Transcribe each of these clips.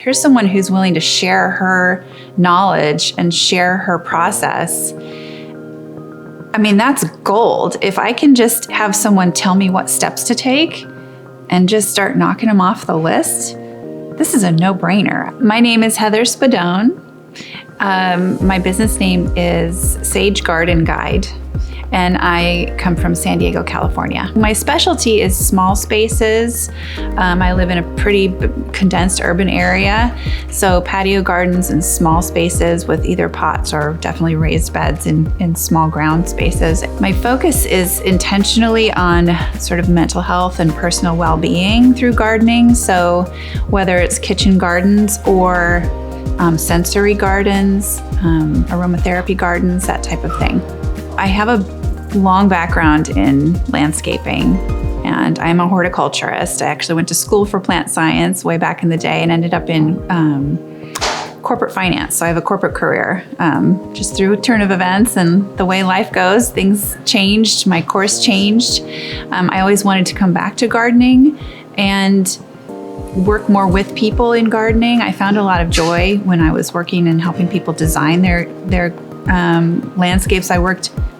Here's someone who's willing to share her knowledge and share her process. I mean, that's gold. If I can just have someone tell me what steps to take and just start knocking them off the list, this is a no-brainer. My name is Heather Spadone. My business name is Sage Garden Guide, and I come from San Diego, California. My specialty is small spaces. I live in a pretty condensed urban area, so patio gardens and small spaces with either pots or definitely raised beds in small ground spaces. My focus is intentionally on sort of mental health and personal well-being through gardening, so whether it's kitchen gardens or sensory gardens, aromatherapy gardens, that type of thing. I have a long background in landscaping, and I'm a horticulturist. I actually went to school for plant science way back in the day and ended up in corporate finance. So I have a corporate career. Just through a turn of events and the way life goes, things changed, my course changed. I always wanted to come back to gardening and work more with people in gardening. I found a lot of joy when I was working and helping people design their landscapes.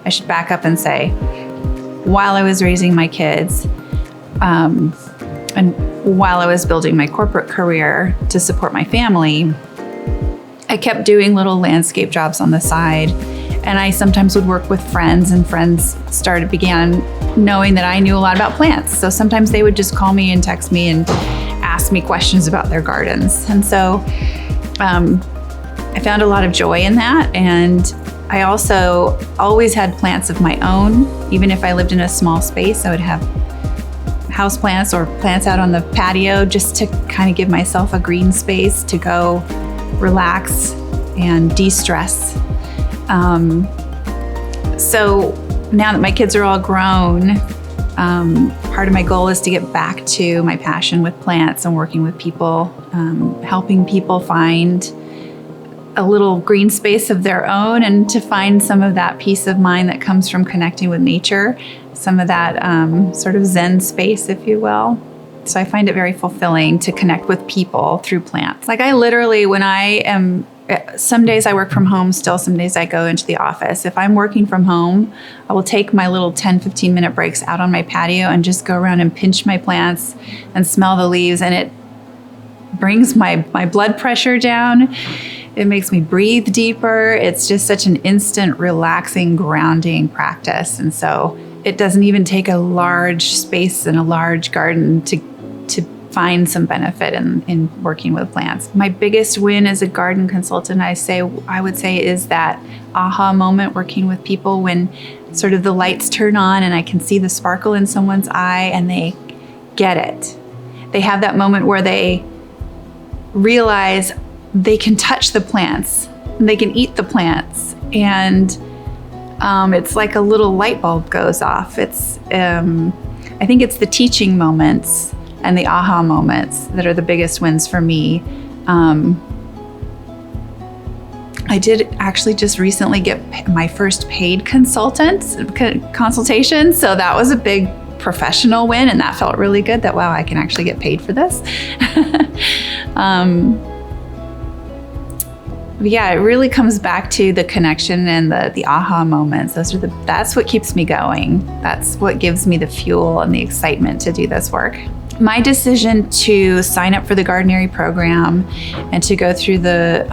I should back up and say, while I was raising my kids, and while I was building my corporate career to support my family, I kept doing little landscape jobs on the side. And I sometimes would work with friends, and friends began knowing that I knew a lot about plants. So sometimes they would just call me and text me and ask me questions about their gardens. And so I found a lot of joy in that. And I also always had plants of my own. Even if I lived in a small space, I would have house plants or plants out on the patio just to kind of give myself a green space to go relax and de-stress. So now that my kids are all grown, part of my goal is to get back to my passion with plants and working with people, helping people find a little green space of their own and to find some of that peace of mind that comes from connecting with nature, some of that sort of Zen space, if you will. So I find it very fulfilling to connect with people through plants. Like I literally, some days I work from home still, some days I go into the office. If I'm working from home, I will take my little 10, 15 minute breaks out on my patio and just go around and pinch my plants and smell the leaves, and it brings my blood pressure down. It makes me breathe deeper. It's just such an instant, relaxing, grounding practice. And so it doesn't even take a large space and a large garden to find some benefit in working with plants. My biggest win as a garden consultant, I would say, is that aha moment working with people when sort of the lights turn on and I can see the sparkle in someone's eye and they get it. They have that moment where they realize they can touch the plants and they can eat the plants, and it's like a little light bulb goes off. It's I think it's the teaching moments and the aha moments that are the biggest wins for me. I did actually just recently get my first paid consultation, so that was a big professional win, and that felt really good that, wow, I can actually get paid for this. Yeah, it really comes back to the connection and the aha moments. That's what keeps me going. That's what gives me the fuel and the excitement to do this work. My decision to sign up for the Gardenary program and to go through the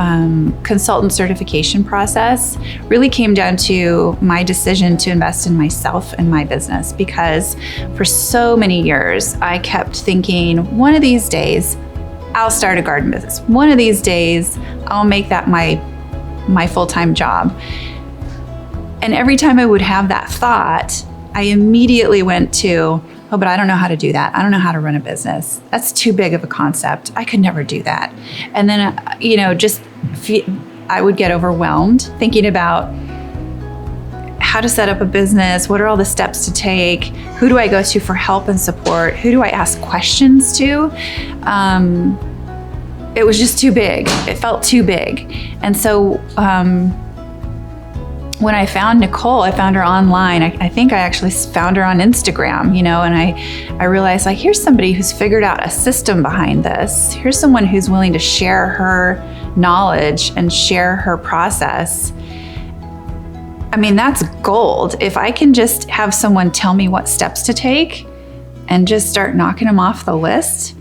consultant certification process really came down to my decision to invest in myself and my business, because for so many years I kept thinking, one of these days I'll start a garden business. One of these days I'll make that my full-time job. And every time I would have that thought, I immediately went to, oh, but I don't know how to do that. I don't know how to run a business. That's too big of a concept. I could never do that. And then, I would get overwhelmed thinking about how to set up a business. What are all the steps to take? Who do I go to for help and support? Who do I ask questions to? It was just too big. It felt too big. And so when I found Nicole, I found her online. I think I actually found her on Instagram, and I realized, like, here's somebody who's figured out a system behind this. Here's someone who's willing to share her knowledge and share her process. I mean, that's gold. If I can just have someone tell me what steps to take and just start knocking them off the list,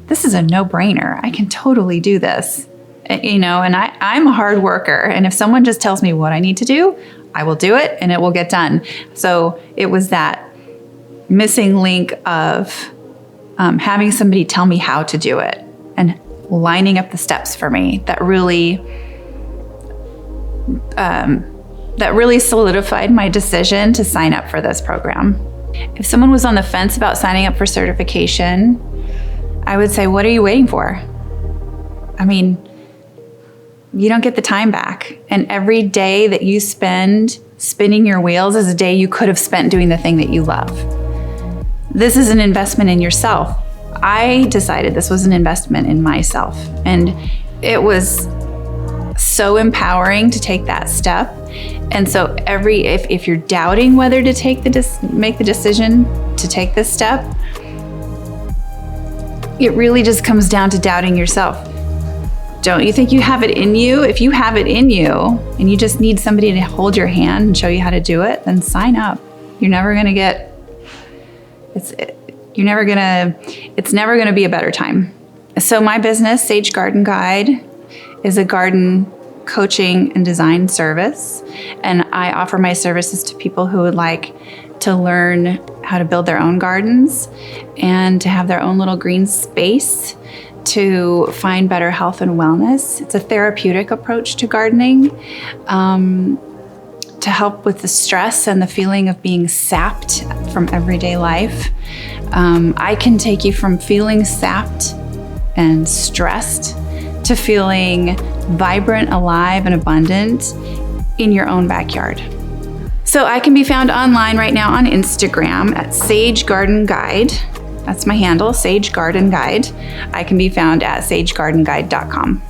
this is a no-brainer. I can totally do this. And I'm a hard worker. And if someone just tells me what I need to do, I will do it and it will get done. So it was that missing link of having somebody tell me how to do it and lining up the steps for me that really solidified my decision to sign up for this program. If someone was on the fence about signing up for certification, I would say, what are you waiting for? I mean, you don't get the time back. And every day that you spend spinning your wheels is a day you could have spent doing the thing that you love. This is an investment in yourself. I decided this was an investment in myself. And it was so empowering to take that step. And so if you're doubting whether to make the decision to take this step, it really just comes down to doubting yourself. Don't you think you have it in you? If you have it in you and you just need somebody to hold your hand and show you how to do it, then sign up. It's never gonna be a better time. So my business, Sage Garden Guide, is a garden coaching and design service. And I offer my services to people who would like to learn how to build their own gardens and to have their own little green space to find better health and wellness. It's a therapeutic approach to gardening, to help with the stress and the feeling of being sapped from everyday life. I can take you from feeling sapped and stressed to feeling vibrant, alive, and abundant in your own backyard. So I can be found online right now on Instagram at Sage Garden Guide. That's my handle, Sage Garden Guide. I can be found at sagegardenguide.com.